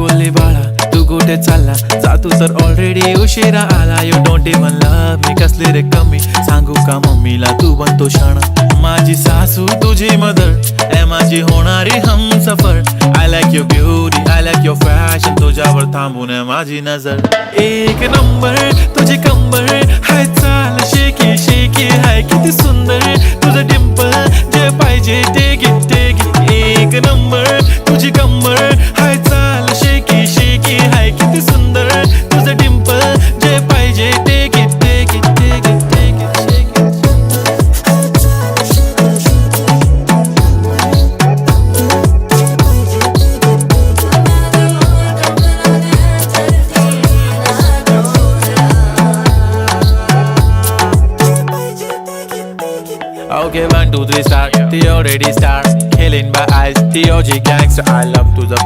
गोली बाळा तू कुठे चालला जा तू तर ऑलरेडी उशिरा आला. यू डोंट इवन लव्ह मी कसली रे कमी सांगू का मम्मीला तू बनतो क्षण. माझी सासू तुझी मदर ए माझी होणारी Humsafar. I like your beauty I like your fashion तुझ्यावर थांबून आहे माझी नजर. एक नंबर तुझी कंबर हाय चाल शेकी शेकी हाय किती सुंदर तुझं डिंपल जे पाहिजे ते घे ते घे. एक नंबर तुझी कंबर हाय चाल शेकी शेकी हाय किती सुंदर तुझं डिंपल जे पाहिजे ते घे ते घे ते घे ते घे. Okay, 1, 2, 3 start. The already start. Killing by eyes. The OG gangster. I love to the